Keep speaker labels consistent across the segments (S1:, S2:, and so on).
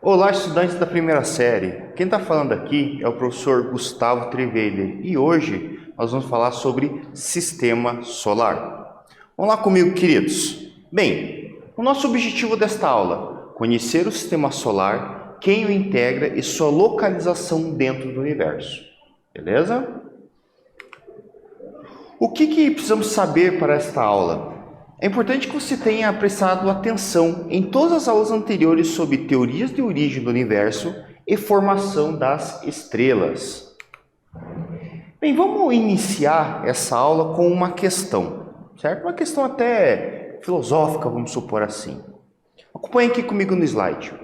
S1: Olá, estudantes da primeira série. Quem está falando aqui é o professor Gustavo Triveiler e hoje nós vamos falar sobre sistema solar. Vamos lá comigo, queridos. Bem, o nosso objetivo desta aula é conhecer o sistema solar, quem o integra e sua localização dentro do universo. Beleza? O que precisamos saber para esta aula? É importante que você tenha prestado atenção em todas as aulas anteriores sobre teorias de origem do universo e formação das estrelas. Bem, vamos iniciar essa aula com uma questão, certo? Uma questão até filosófica, vamos supor assim. Acompanhe aqui comigo no slide.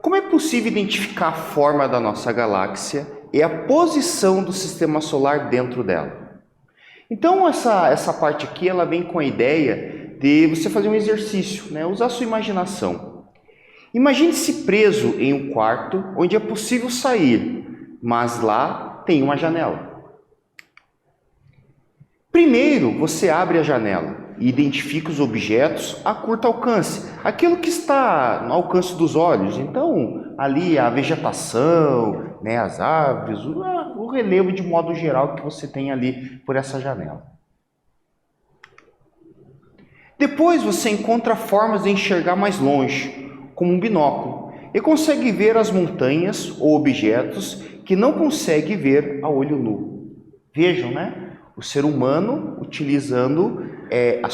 S1: Como é possível identificar a forma da nossa galáxia e a posição do sistema solar dentro dela? Então, essa parte aqui, ela vem com a ideia de você fazer um exercício, né? Usar a sua imaginação. Imagine-se preso em um quarto onde é possível sair, mas lá tem uma janela. Primeiro, você abre a janela e identifica os objetos a curto alcance, aquilo que está no alcance dos olhos. Então, ali a vegetação, né, as árvores, o relevo de modo geral que você tem ali por essa janela. Depois você encontra formas de enxergar mais longe, como um binóculo, e consegue ver as montanhas ou objetos que não consegue ver a olho nu. Vejam, né? O ser humano utilizando a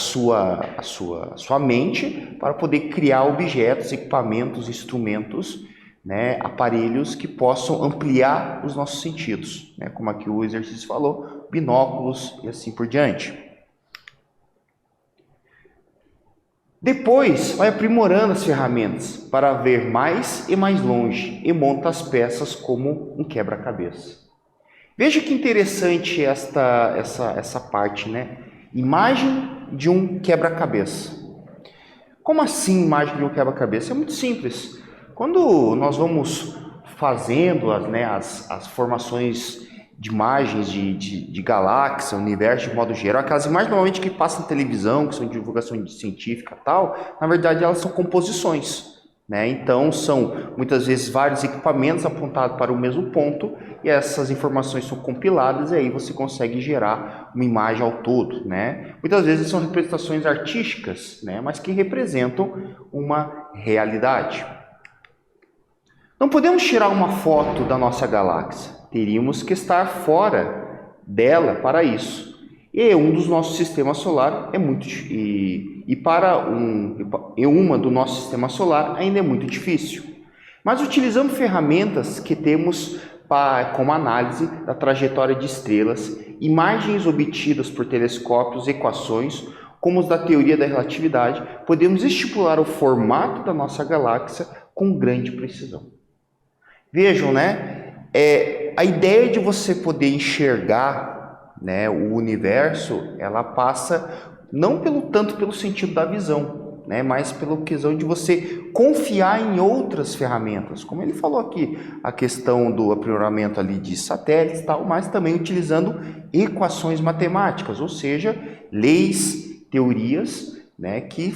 S1: sua mente para poder criar objetos, equipamentos, instrumentos, né, aparelhos que possam ampliar os nossos sentidos, né, como aqui o exercício falou, binóculos e assim por diante. Depois, vai aprimorando as ferramentas para ver mais e mais longe e monta as peças como um quebra-cabeça. Veja que interessante essa parte, né? Imagem de um quebra-cabeça. Como assim imagem de um quebra-cabeça? É muito simples. Quando nós vamos fazendo as formações de imagens de galáxia, universo de modo geral, aquelas imagens normalmente que passam na televisão, que são de divulgação científica e tal, na verdade elas são composições, né? Então são muitas vezes vários equipamentos apontados para o mesmo ponto e essas informações são compiladas e aí você consegue gerar uma imagem ao todo, né? Muitas vezes são representações artísticas, né? Mas que representam uma realidade. Não podemos tirar uma foto da nossa galáxia, teríamos que estar fora dela para isso. E um dos nossos sistemas solar é muito uma do nosso sistema solar ainda é muito difícil. Mas utilizamos ferramentas que temos como análise da trajetória de estrelas, imagens obtidas por telescópios, equações, como os da teoria da relatividade, podemos estipular o formato da nossa galáxia com grande precisão. Vejam, né? A ideia de você poder enxergar, né, o universo, ela passa não tanto pelo sentido da visão, né, mas pela questão de você confiar em outras ferramentas, como ele falou aqui, a questão do aprimoramento ali de satélites e tal, mas também utilizando equações matemáticas, ou seja, leis, teorias, né, que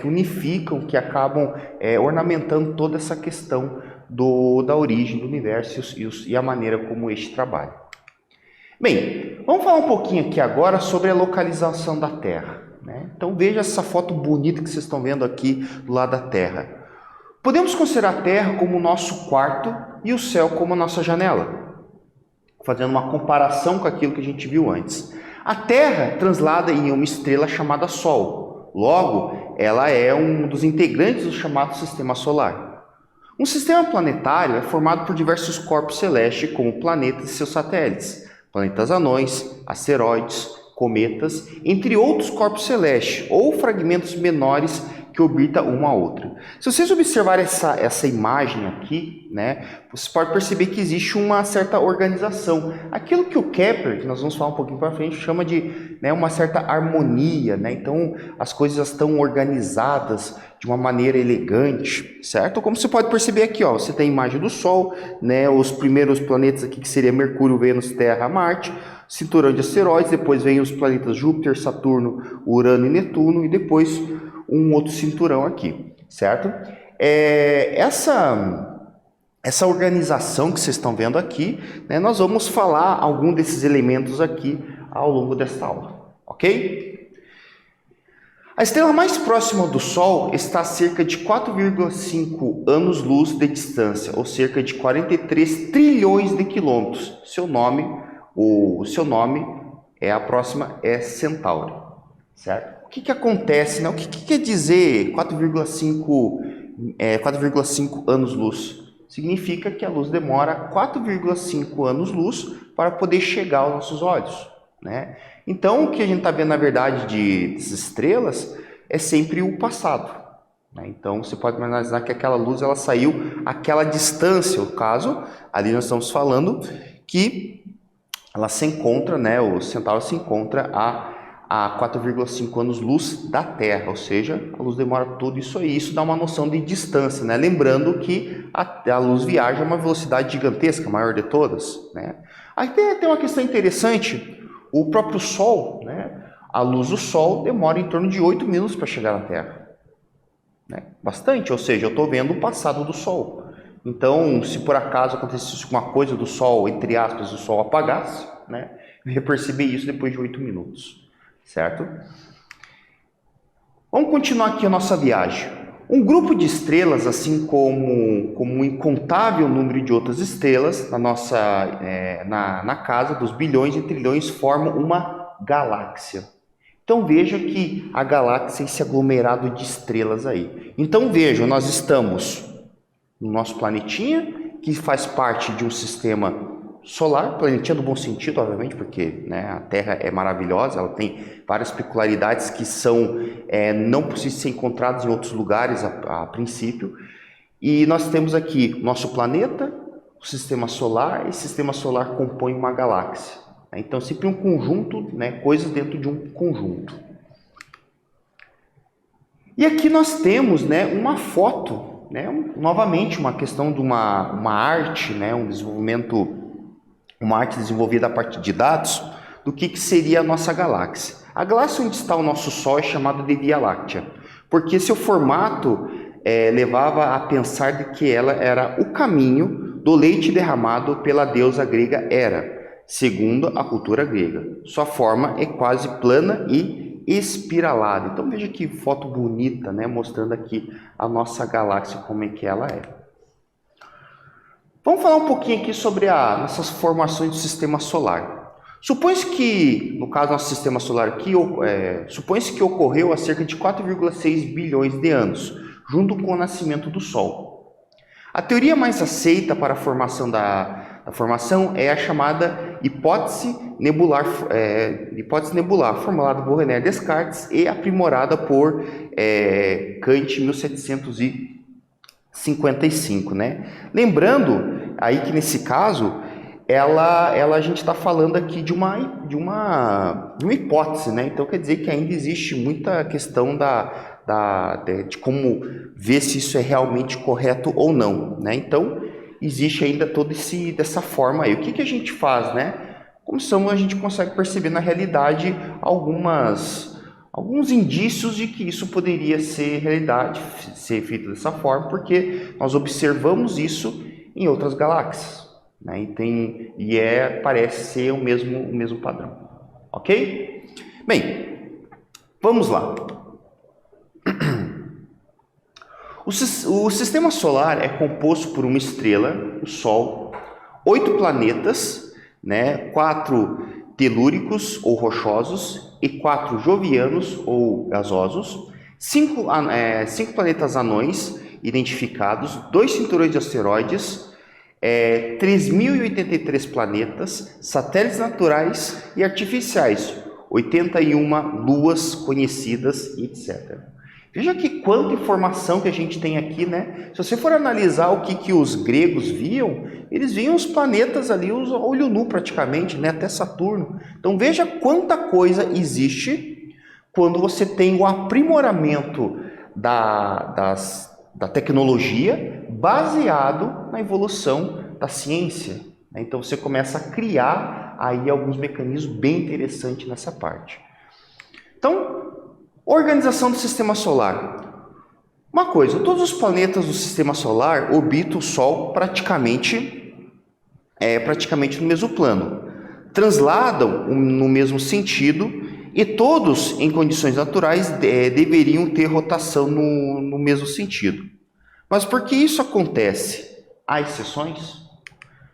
S1: unificam, que acabam ornamentando toda essa questão da origem do universo e a maneira como este trabalha. Bem, vamos falar um pouquinho aqui agora sobre a localização da Terra, né? Então veja essa foto bonita que vocês estão vendo aqui do lado da Terra. Podemos considerar a Terra como o nosso quarto e o céu como a nossa janela, fazendo uma comparação com aquilo que a gente viu antes. A Terra translada em uma estrela chamada Sol, logo ela é um dos integrantes do chamado Sistema Solar. Um sistema planetário é formado por diversos corpos celestes, como planetas e seus satélites, planetas anões, asteroides, cometas, entre outros corpos celestes, ou fragmentos menores que orbitam uma a outra. Se vocês observarem essa imagem aqui, né, vocês podem perceber que existe uma certa organização. Aquilo que o Kepler, que nós vamos falar um pouquinho para frente, chama de, né, uma certa harmonia, né? Então as coisas estão organizadas de uma maneira elegante, certo? Como você pode perceber aqui, ó, você tem a imagem do Sol, né, os primeiros planetas aqui que seria Mercúrio, Vênus, Terra, Marte, cinturão de asteroides, depois vem os planetas Júpiter, Saturno, Urano e Netuno e depois um outro cinturão aqui, certo? essa organização que vocês estão vendo aqui, né, nós vamos falar algum desses elementos aqui ao longo desta aula, ok? A estrela mais próxima do Sol está a cerca de 4,5 anos-luz de distância, ou cerca de 43 trilhões de quilômetros. O seu nome a próxima é Centauri, certo? O que acontece, né? O que quer dizer 4,5 anos-luz? Significa que a luz demora 4,5 anos-luz para poder chegar aos nossos olhos, né? Então, o que a gente está vendo, na verdade, das estrelas é sempre o passado, né? Então, você pode imaginar que aquela luz ela saiu àquela distância. No caso, ali nós estamos falando que ela se encontra, né, o Centauri se encontra a 4,5 anos-luz da Terra, ou seja, a luz demora tudo isso aí. Isso dá uma noção de distância, né? Lembrando que a luz viaja a uma velocidade gigantesca, a maior de todas, né? Aí tem uma questão interessante. O próprio Sol, né, a luz do Sol demora em torno de 8 minutos para chegar na Terra, né? Bastante, ou seja, eu estou vendo o passado do Sol. Então, se por acaso acontecesse alguma coisa do Sol, entre aspas, o Sol apagasse, né, eu ia perceber isso depois de 8 minutos, certo? Vamos continuar aqui a nossa viagem. Um grupo de estrelas, assim como um incontável número de outras estrelas, na casa dos bilhões e trilhões, formam uma galáxia. Então veja que a galáxia é esse aglomerado de estrelas aí. Então vejam, nós estamos no nosso planetinha, que faz parte de um sistema solar, planetinha do bom sentido, obviamente, porque, né, a Terra é maravilhosa, ela tem várias peculiaridades que não possíveis ser encontradas em outros lugares a princípio. E nós temos aqui nosso planeta, o sistema solar, e o sistema solar compõe uma galáxia. Então, sempre um conjunto, né, coisas dentro de um conjunto. E aqui nós temos, né, uma foto, né, novamente uma questão de uma arte, né, uma arte desenvolvida a partir de dados do que seria a nossa galáxia. A galáxia onde está o nosso Sol é chamada de Via Láctea, porque seu formato levava a pensar de que ela era o caminho do leite derramado pela deusa grega Hera, segundo a cultura grega. Sua forma é quase plana e espiralada. Então veja que foto bonita, né, mostrando aqui a nossa galáxia, como é que ela é. Vamos falar um pouquinho aqui sobre nossas formações do sistema solar. Supõe-se que, no caso do nosso sistema solar aqui, supõe-se que ocorreu há cerca de 4,6 bilhões de anos, junto com o nascimento do Sol. A teoria mais aceita para a formação da formação é a chamada hipótese nebular, formulada por René Descartes e aprimorada por Kant em 1755, né? Lembrando aí que nesse caso a gente está falando aqui de uma hipótese, né? Então quer dizer que ainda existe muita questão de como ver se isso é realmente correto ou não, né? Então existe ainda dessa forma aí. O que a gente faz, né? A gente consegue perceber na realidade alguns indícios de que isso poderia ser realidade, ser feito dessa forma, porque nós observamos isso em outras galáxias, né? Parece ser o mesmo padrão, ok? Bem, vamos lá. O sistema solar é composto por uma estrela, o Sol, 8 planetas, né, 4 telúricos ou rochosos e 4 jovianos ou gasosos, 5 planetas anões identificados, 2 cinturões de asteroides, 3.083 planetas, satélites naturais e artificiais, 81 luas conhecidas, etc. Veja que quanta informação que a gente tem aqui, né? Se você for analisar o que os gregos viam, eles viam os planetas ali, os olho nu praticamente, né? Até Saturno. Então veja quanta coisa existe quando você tem o aprimoramento da tecnologia baseado na evolução da ciência, né? Então você começa a criar aí alguns mecanismos bem interessantes nessa parte. Então, organização do sistema solar. Uma coisa, todos os planetas do Sistema Solar orbitam o Sol praticamente no mesmo plano, transladam no mesmo sentido e todos, em condições naturais, deveriam ter rotação no mesmo sentido. Mas por que isso acontece? Há exceções?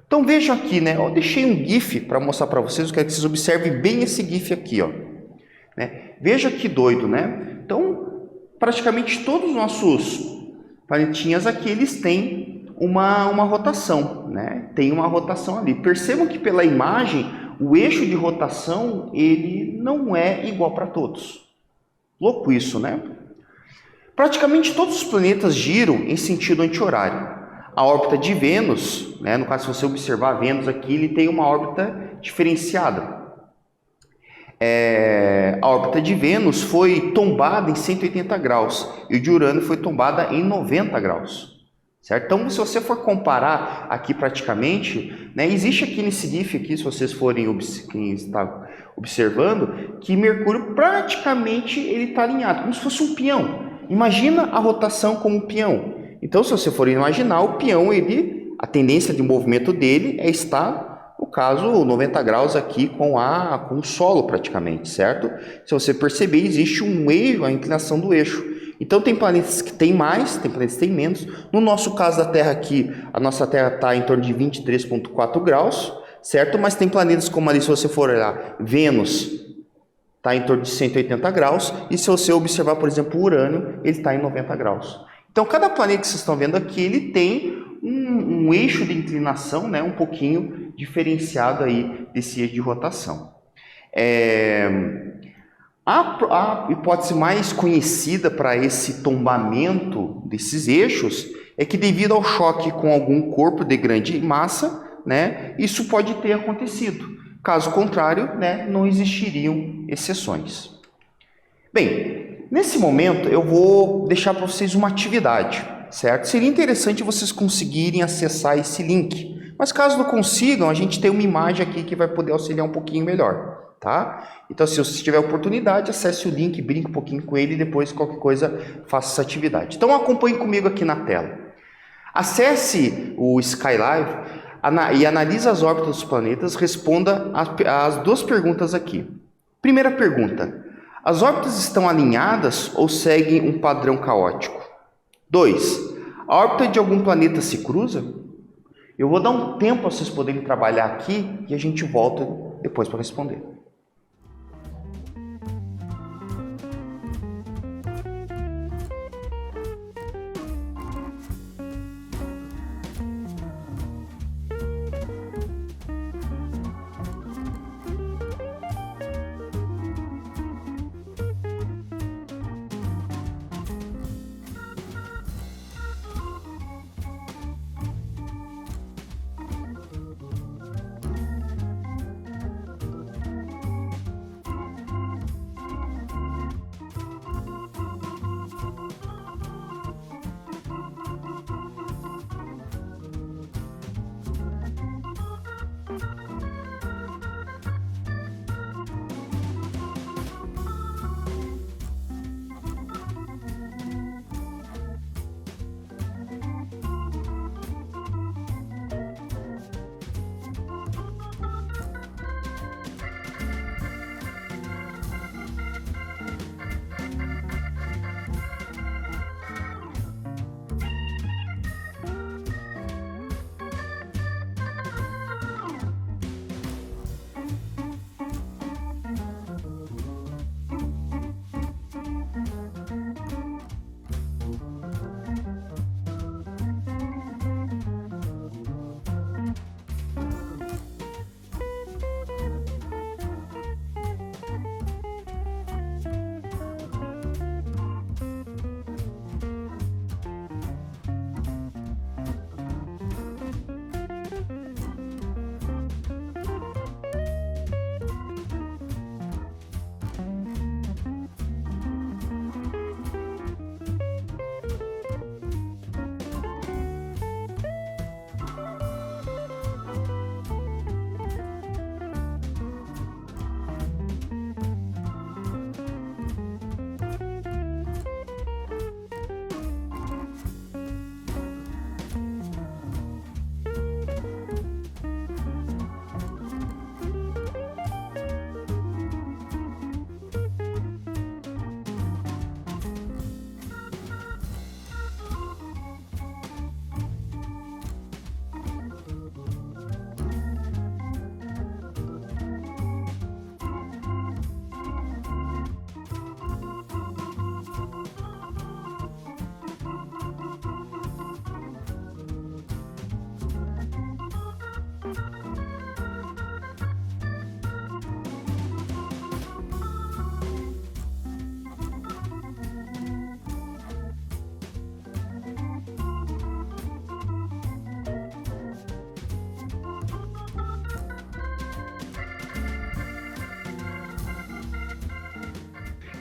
S1: Então vejam aqui, né? Eu deixei um GIF para mostrar para vocês, eu quero que vocês observem bem esse GIF aqui, ó. Né? Veja que doido, né? Então, praticamente todos os nossos planetinhas aqui, eles têm uma rotação, né? Tem uma rotação ali. Percebam que pela imagem, o eixo de rotação, ele não é igual para todos. Louco isso, né? Praticamente todos os planetas giram em sentido anti-horário. A órbita de Vênus, né? No caso, se você observar Vênus aqui, ele tem uma órbita diferenciada. A órbita de Vênus foi tombada em 180 graus e o de Urano foi tombada em 90 graus. Certo? Então, se você for comparar aqui praticamente, né, existe aqui nesse GIF, aqui, se vocês forem observando, que Mercúrio praticamente ele está alinhado, como se fosse um peão. Imagina a rotação como um peão. Então, se você for imaginar, o peão, a tendência de movimento dele é estar, no caso, 90 graus aqui com o solo praticamente, certo? Se você perceber, existe um eixo, a inclinação do eixo. Então, tem planetas que tem mais, tem planetas que tem menos. No nosso caso da Terra aqui, a nossa Terra está em torno de 23,4 graus, certo? Mas tem planetas como ali, se você for olhar, Vênus está em torno de 180 graus. E se você observar, por exemplo, o Urano, ele está em 90 graus. Então, cada planeta que vocês estão vendo aqui, ele tem um eixo de inclinação, né, um pouquinho diferenciado aí desse eixo de rotação. A hipótese mais conhecida para esse tombamento desses eixos é que devido ao choque com algum corpo de grande massa, né, isso pode ter acontecido. Caso contrário, né, não existiriam exceções. Bem, nesse momento eu vou deixar para vocês uma atividade, certo? Seria interessante vocês conseguirem acessar esse link, mas caso não consigam, a gente tem uma imagem aqui que vai poder auxiliar um pouquinho melhor. Tá? Então, se você tiver oportunidade, acesse o link, brinque um pouquinho com ele e depois, qualquer coisa, faça essa atividade. Então, acompanhe comigo aqui na tela. Acesse o Skylab e analise as órbitas dos planetas, responda as duas perguntas aqui. Primeira pergunta: as órbitas estão alinhadas ou seguem um padrão caótico? 2. A órbita de algum planeta se cruza? Eu vou dar um tempo para vocês poderem trabalhar aqui e a gente volta depois para responder.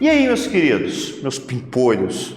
S1: E aí, meus queridos, meus pimpolhos,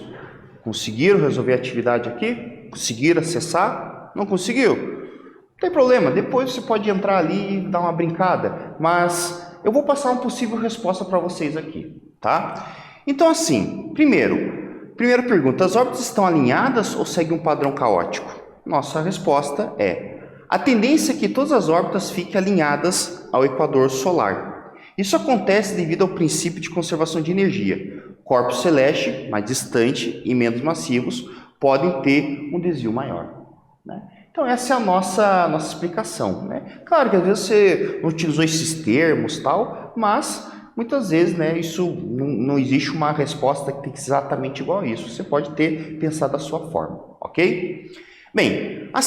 S1: conseguiram resolver a atividade aqui? Conseguiram acessar? Não conseguiu? Não tem problema, depois você pode entrar ali e dar uma brincada, mas eu vou passar uma possível resposta para vocês aqui, tá? Então, assim, primeira pergunta, as órbitas estão alinhadas ou seguem um padrão caótico? Nossa resposta é: a tendência é que todas as órbitas fiquem alinhadas ao equador solar. Isso acontece devido ao princípio de conservação de energia. Corpos celestes mais distantes e menos massivos podem ter um desvio maior, né? Então essa é a nossa explicação, né? Claro que às vezes você não utilizou esses termos, tal, mas muitas vezes, né, isso não existe uma resposta que tem que ser exatamente igual a isso. Você pode ter pensado da sua forma, ok? Bem, a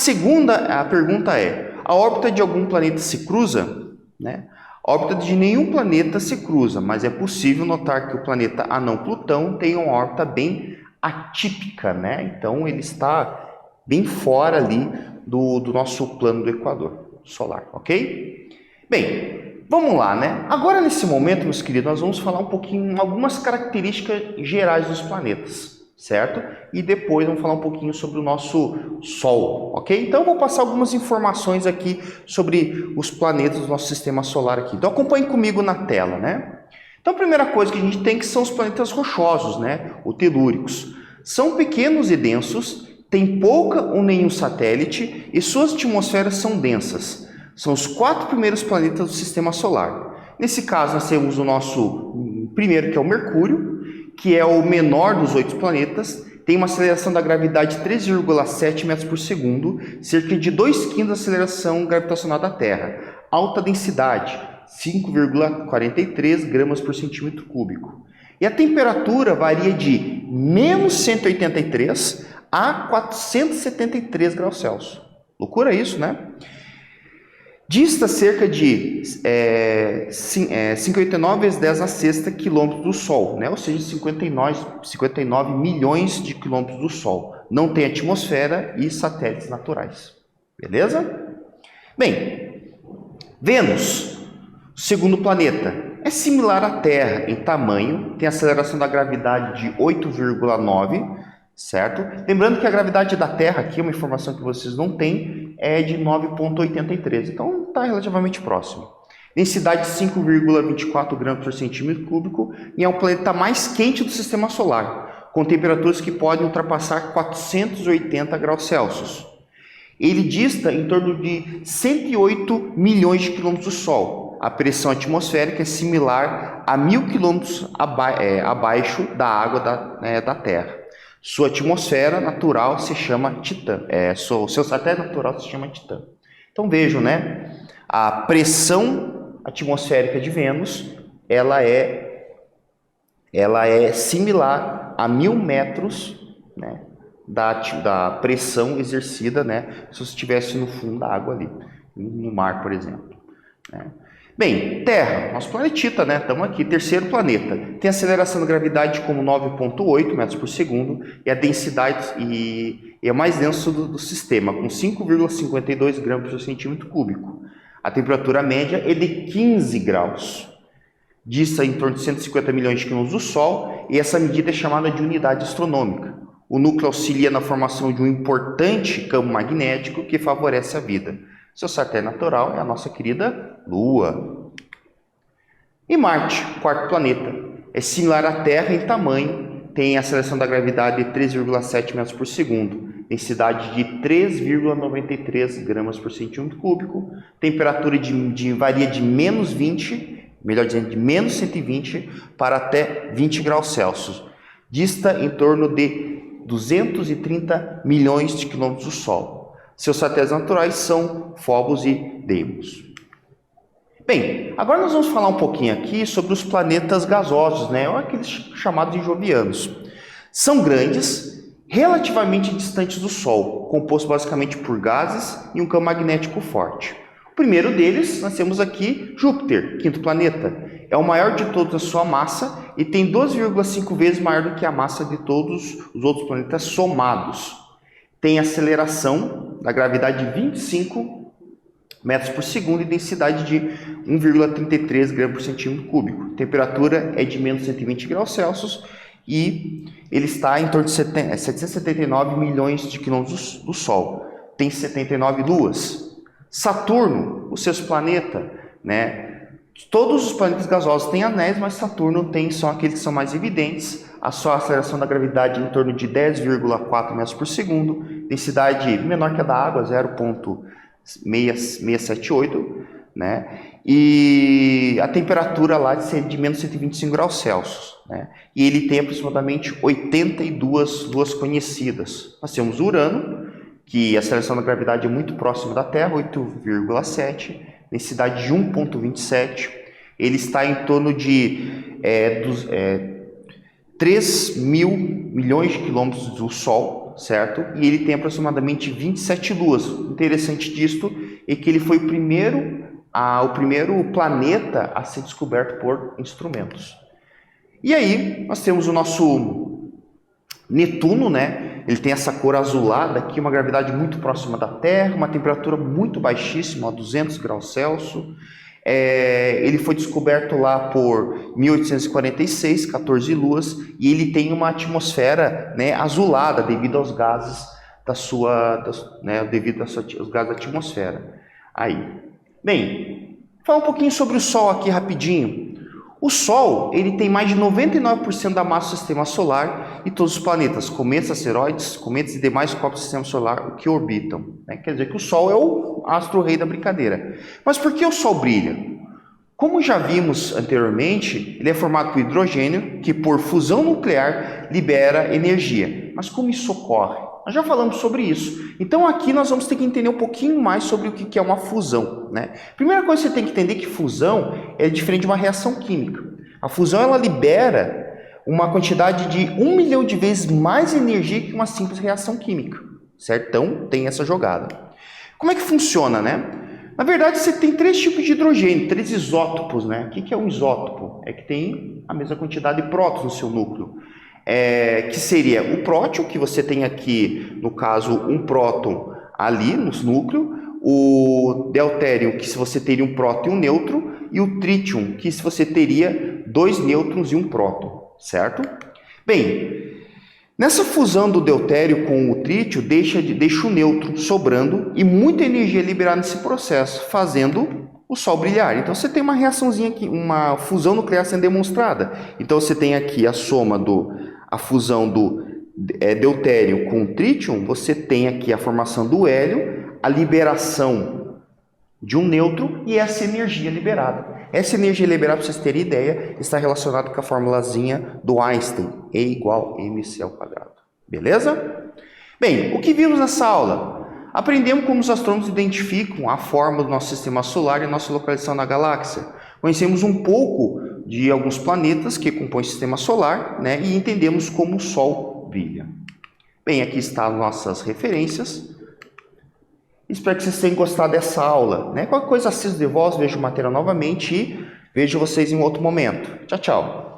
S1: pergunta é: a órbita de algum planeta se cruza? Né? A órbita de nenhum planeta se cruza, mas é possível notar que o planeta anão Plutão tem uma órbita bem atípica, né? Então ele está bem fora ali do nosso plano do equador solar, ok? Bem, vamos lá, né? Agora, nesse momento, meus queridos, nós vamos falar um pouquinho, algumas características gerais dos planetas, certo? E depois vamos falar um pouquinho sobre o nosso Sol, ok? Então, eu vou passar algumas informações aqui sobre os planetas do nosso sistema solar aqui. Então, acompanhe comigo na tela, né? Então, a primeira coisa que a gente tem que são os planetas rochosos, né? Ou telúricos. São pequenos e densos, têm pouca ou nenhum satélite e suas atmosferas são densas. São os 4 primeiros planetas do sistema solar. Nesse caso, nós temos o nosso primeiro, que é o Mercúrio, que é o menor dos 8 planetas, tem uma aceleração da gravidade de 3,7 metros por segundo, cerca de 2/5 da aceleração gravitacional da Terra. Alta densidade, 5,43 gramas por centímetro cúbico. E a temperatura varia de menos 183 a 473 graus Celsius. Loucura isso, né? Dista cerca de 59 vezes 10 a sexta quilômetros do Sol, né? Ou seja, 59 milhões de quilômetros do Sol. Não tem atmosfera e satélites naturais. Beleza? Bem, Vênus, segundo planeta, é similar à Terra em tamanho, tem aceleração da gravidade de 8,9, certo? Lembrando que a gravidade da Terra, aqui, uma informação que vocês não têm, é de 9,83, então está relativamente próximo. Densidade de 5,24 gramas por centímetro cúbico e é o planeta mais quente do sistema solar, com temperaturas que podem ultrapassar 480 graus Celsius. Ele dista em torno de 108 milhões de quilômetros do Sol. A pressão atmosférica é similar a 1.000 quilômetros abaixo da água da Terra. Sua atmosfera natural se chama Titã. Seu satélite natural se chama Titã. Então vejam, né? A pressão atmosférica de Vênus, ela é similar a 1.000 metros, né, da pressão exercida, né, se você estivesse no fundo da água ali, no mar, por exemplo, né? Bem, Terra, nosso planetita, né? Estamos aqui, terceiro planeta. Tem aceleração da gravidade como 9,8 metros por segundo e a densidade é mais denso do sistema, com 5,52 gramas por centímetro cúbico. A temperatura média é de 15 graus. Dista em torno de 150 milhões de quilômetros do Sol e essa medida é chamada de unidade astronômica. O núcleo auxilia na formação de um importante campo magnético que favorece a vida. Seu satélite natural é a nossa querida Lua. E Marte, quarto planeta, é similar à Terra em tamanho, tem aceleração da gravidade de 3,7 metros por segundo, densidade de 3,93 gramas por centímetro cúbico, temperatura varia de menos 20, melhor dizendo, de menos 120 para até 20 graus Celsius. Dista em torno de 230 milhões de quilômetros do Sol. Seus satélites naturais são Phobos e Deimos. Bem, agora nós vamos falar um pouquinho aqui sobre os planetas gasosos, né? Ou aqueles chamados de jovianos. São grandes, relativamente distantes do Sol, compostos basicamente por gases e um campo magnético forte. O primeiro deles, nós temos aqui Júpiter, quinto planeta. É o maior de todos a sua massa e tem 12,5 vezes maior do que a massa de todos os outros planetas somados. Tem aceleração da gravidade de 25 metros por segundo e densidade de 1,33 gramas por centímetro cúbico. Temperatura é de menos 120 graus Celsius e ele está em torno de 779 milhões de quilômetros do Sol. Tem 79 luas. Saturno, o sexto planeta, né? Todos os planetas gasosos têm anéis, mas Saturno são aqueles que são mais evidentes. A sua aceleração da gravidade é em torno de 10,4 metros por segundo. Densidade menor que a da água, 0,678, né? E a temperatura lá de menos 125 graus Celsius, né? E ele tem aproximadamente 82 luas conhecidas. Nós temos Urano, que a aceleração da gravidade é muito próxima da Terra, 8,7, densidade de 1,27. Ele está em torno de 3 mil milhões de quilômetros do Sol, certo? E ele tem aproximadamente 27 luas. O interessante disto é que ele foi o primeiro planeta a ser descoberto por instrumentos. E aí, nós temos o nosso Netuno, né? Ele tem essa cor azulada aqui, uma gravidade muito próxima da Terra, uma temperatura muito baixíssima, 200 graus Celsius. Ele foi descoberto lá por 1846, 14 luas, e ele tem uma atmosfera, né, azulada devido aos gases aos gases da atmosfera. Aí, bem, falar um pouquinho sobre o Sol aqui rapidinho. O Sol, ele tem mais de 99% da massa do Sistema Solar e todos os planetas, cometas, asteroides, cometas e demais corpos do Sistema Solar que orbitam, né? Quer dizer que o Sol é o astro-rei da brincadeira. Mas por que o Sol brilha? Como já vimos anteriormente, ele é formado por hidrogênio, que por fusão nuclear libera energia. Mas como isso ocorre? Nós já falamos sobre isso. Então aqui nós vamos ter que entender um pouquinho mais sobre o que é uma fusão, né? Primeira coisa que você tem que entender é que fusão é diferente de uma reação química. A fusão ela libera uma quantidade de 1 milhão de vezes mais energia que uma simples reação química, certo? Então tem essa jogada. Como é que funciona, né? Na verdade você tem 3 tipos de hidrogênio, 3 isótopos, né? O que é um isótopo? É que tem a mesma quantidade de prótons no seu núcleo. Que seria o próton, que você tem aqui, no caso, um próton ali no núcleo, o deutério, que se você teria um próton e um nêutron, e o trítio, que se você teria 2 nêutrons e um próton, certo? Bem, nessa fusão do deutério com o trítio, deixa o nêutron sobrando e muita energia é liberada nesse processo, fazendo o Sol brilhar. Então você tem uma reaçãozinha aqui, uma fusão nuclear sendo demonstrada. Então você tem aqui a soma a fusão do deutério com o trítio, você tem aqui a formação do hélio, a liberação de um nêutron e essa energia liberada. Essa energia liberada, para vocês terem ideia, está relacionada com a formulazinha do Einstein, E igual mc ao quadrado. Beleza? Bem, o que vimos nessa aula? Aprendemos como os astrônomos identificam a forma do nosso sistema solar e a nossa localização na galáxia. Conhecemos um pouco de alguns planetas que compõem o sistema solar, né, e entendemos como o Sol brilha. Bem, aqui estão as nossas referências. Espero que vocês tenham gostado dessa aula, né? Qualquer coisa, assisto de voz, vejo o material novamente e vejo vocês em outro momento. Tchau, tchau.